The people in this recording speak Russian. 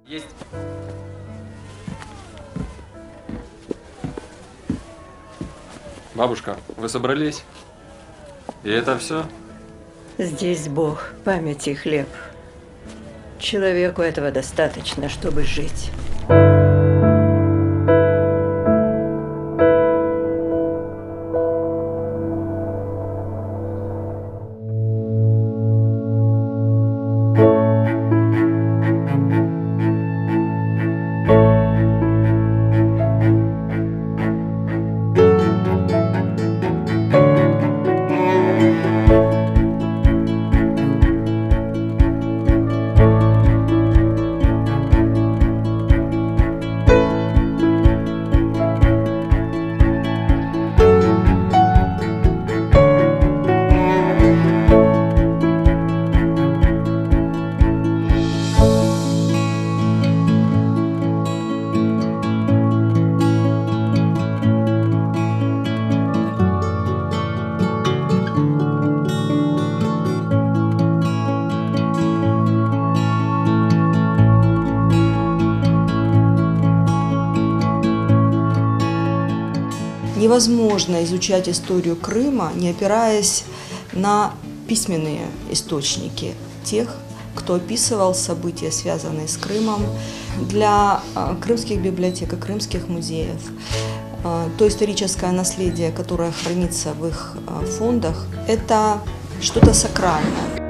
Есть. Бабушка, вы собрались? И это все? Здесь Бог, память и хлеб. Человеку этого достаточно, чтобы жить. Невозможно изучать историю Крыма, не опираясь на письменные источники тех, кто описывал события, связанные с Крымом, для крымских библиотек и крымских музеев. То историческое наследие, которое хранится в их фондах, это что-то сакральное.